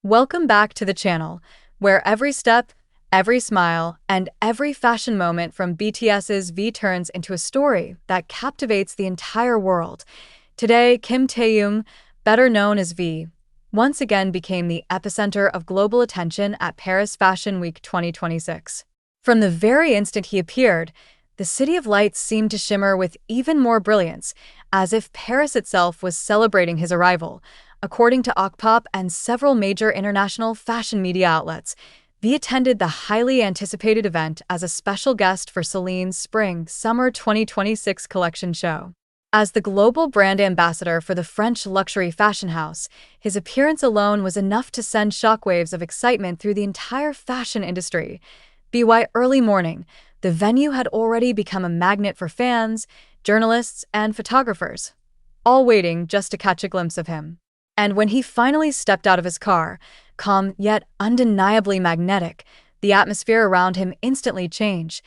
Welcome back to the channel, where every step, every smile, and every fashion moment from BTS's V turns into a story that captivates the entire world. Today, Kim Taehyung, better known as V, once again became the epicenter of global attention at Paris Fashion Week 2026. From the very instant he appeared, the City of Lights seemed to shimmer with even more brilliance, as if Paris itself was celebrating his arrival. According to Okpop and several major international fashion media outlets, V attended the highly anticipated event as a special guest for Celine's Spring-Summer 2026 collection show. As the global brand ambassador for the French luxury fashion house, his appearance alone was enough to send shockwaves of excitement through the entire fashion industry. By early morning, the venue had already become a magnet for fans, journalists, and photographers, all waiting just to catch a glimpse of him. And when he finally stepped out of his car, calm yet undeniably magnetic, the atmosphere around him instantly changed.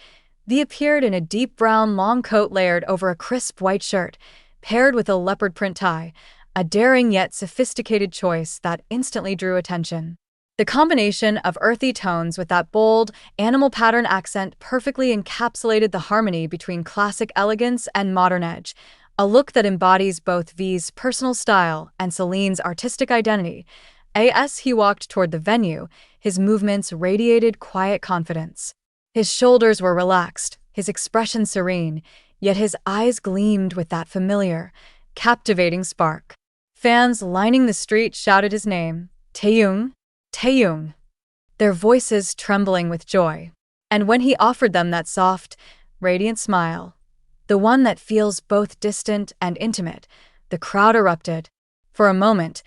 V appeared in a deep brown long coat layered over a crisp white shirt, paired with a leopard print tie, a daring yet sophisticated choice that instantly drew attention. The combination of earthy tones with that bold, animal pattern accent perfectly encapsulated the harmony between classic elegance and modern edge, a look that embodies both V's personal style and Celine's artistic identity. As he walked toward the venue, his movements radiated quiet confidence. His shoulders were relaxed, his expression serene, yet his eyes gleamed with that familiar, captivating spark. Fans lining the street shouted his name, taehyung, taehyung, their voices trembling with joy. And when he offered them that soft, radiant smile, the one that feels both distant and intimate, the crowd erupted. For a moment,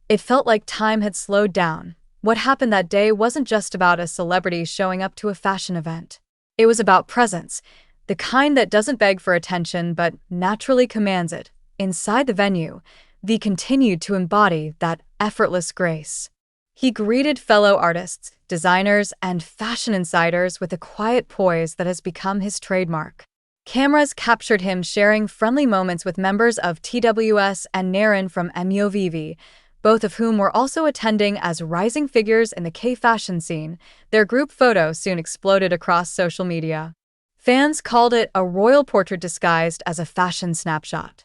it felt like time had slowed down. What happened that day wasn't just about a celebrity showing up to a fashion event. It was about presence, the kind that doesn't beg for attention but naturally commands it. Inside the venue, V continued to embody that effortless grace. He greeted fellow artists, designers, and fashion insiders with a quiet poise that has become his trademark. Cameras captured him sharing friendly moments with members of TWS and Naren from MUVV, both of whom were also attending as rising figures in the K-fashion scene. Their group photo soon exploded across social media. Fans called it a royal portrait disguised as a fashion snapshot.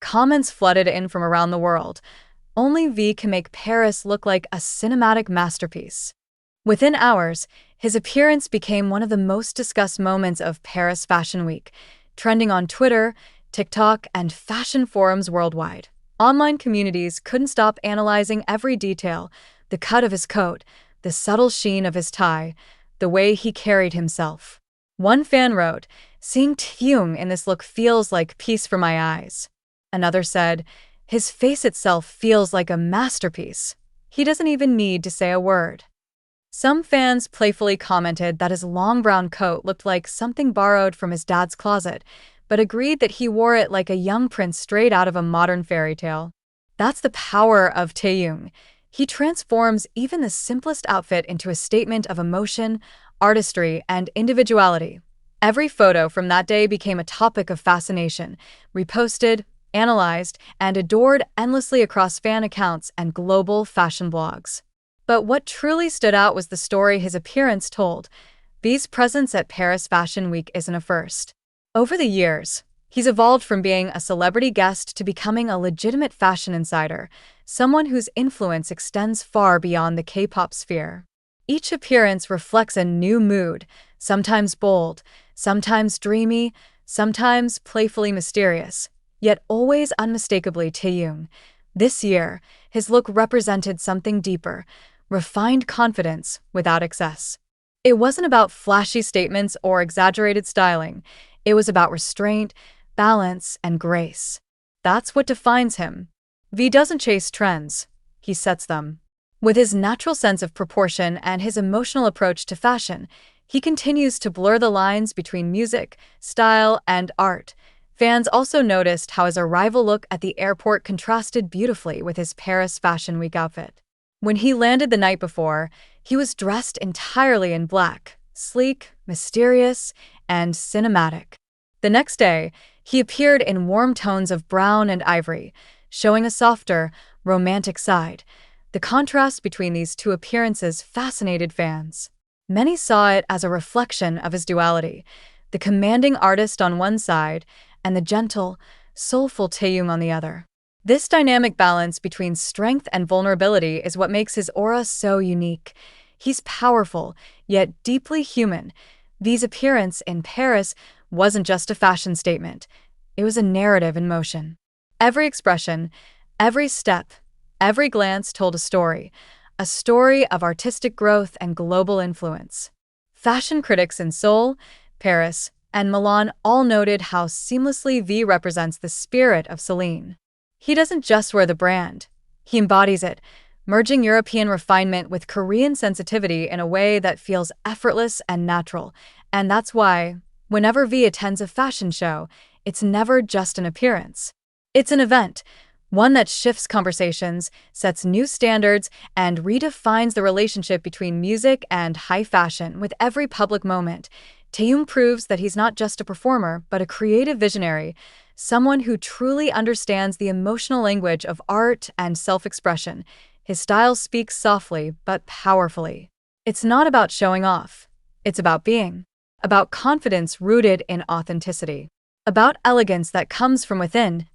Comments flooded in from around the world. Only V can make Paris look like a cinematic masterpiece. Within hours, his appearance became one of the most discussed moments of Paris Fashion Week, trending on Twitter, TikTok, and fashion forums worldwide. Online communities couldn't stop analyzing every detail: the cut of his coat, the subtle sheen of his tie, the way he carried himself. One fan wrote, "Seeing Taehyung in this look feels like peace for my eyes." Another said, "His face itself feels like a masterpiece. He doesn't even need to say a word." Some fans playfully commented that his long brown coat looked like something borrowed from his dad's closet, but agreed that he wore it like a young prince straight out of a modern fairy tale. That's the power of Taehyung. He transforms even the simplest outfit into a statement of emotion, artistry, and individuality. Every photo from that day became a topic of fascination, reposted, analyzed, and adored endlessly across fan accounts and global fashion blogs. But what truly stood out was the story his appearance told. V's presence at Paris Fashion Week isn't a first. Over the years, he's evolved from being a celebrity guest to becoming a legitimate fashion insider, someone whose influence extends far beyond the K-pop sphere. Each appearance reflects a new mood, sometimes bold, sometimes dreamy, sometimes playfully mysterious, yet always unmistakably Taehyung. This year, his look represented something deeper: refined confidence without excess. It wasn't about flashy statements or exaggerated styling. It was about restraint, balance, and grace. That's what defines him. V doesn't chase trends, he sets them. With his natural sense of proportion and his emotional approach to fashion, he continues to blur the lines between music, style, and art. Fans also noticed how his arrival look at the airport contrasted beautifully with his Paris Fashion Week outfit. When he landed the night before, he was dressed entirely in black, sleek, mysterious, and cinematic. The next day, he appeared in warm tones of brown and ivory, showing a softer, romantic side. The contrast between these two appearances fascinated fans. Many saw it as a reflection of his duality, the commanding artist on one side and the gentle, soulful Taehyung on the other. This dynamic balance between strength and vulnerability is what makes his aura so unique. He's powerful, yet deeply human. V's appearance in Paris wasn't just a fashion statement. It was a narrative in motion. Every expression, every step, every glance told a story of artistic growth and global influence. Fashion critics in Seoul, Paris, and Milan all noted how seamlessly V represents the spirit of Celine. He doesn't just wear the brand, he embodies it, merging European refinement with Korean sensitivity in a way that feels effortless and natural. And that's why, whenever V attends a fashion show, it's never just an appearance. It's an event, one that shifts conversations, sets new standards, and redefines the relationship between music and high fashion with every public moment. Taehyung proves that he's not just a performer, but a creative visionary, someone who truly understands the emotional language of art and self-expression. His style speaks softly but powerfully. It's not about showing off. It's about being. About confidence rooted in authenticity. About elegance that comes from within.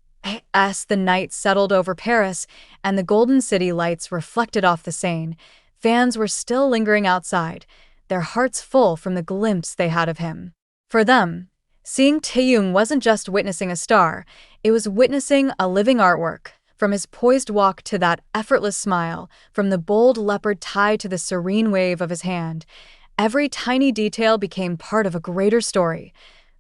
As the night settled over Paris and the golden city lights reflected off the Seine, fans were still lingering outside, their hearts full from the glimpse they had of him. For them, seeing Taehyung wasn't just witnessing a star, it was witnessing a living artwork. From his poised walk to that effortless smile, from the bold leopard tie to the serene wave of his hand, every tiny detail became part of a greater story.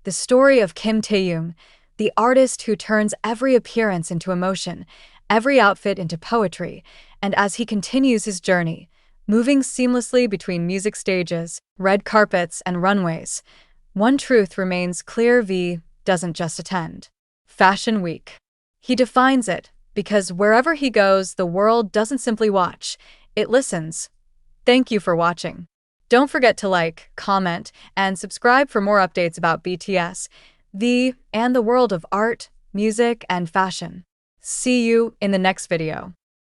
The story of Kim Taehyung, the artist who turns every appearance into emotion, every outfit into poetry, and as he continues his journey, moving seamlessly between music stages, red carpets, and runways, one truth remains clear: V doesn't just attend Fashion Week. He defines it, because wherever he goes, the world doesn't simply watch, it listens. Thank you for watching. Don't forget to like, comment, and subscribe for more updates about BTS, V, and the world of art, music, and fashion. See you in the next video.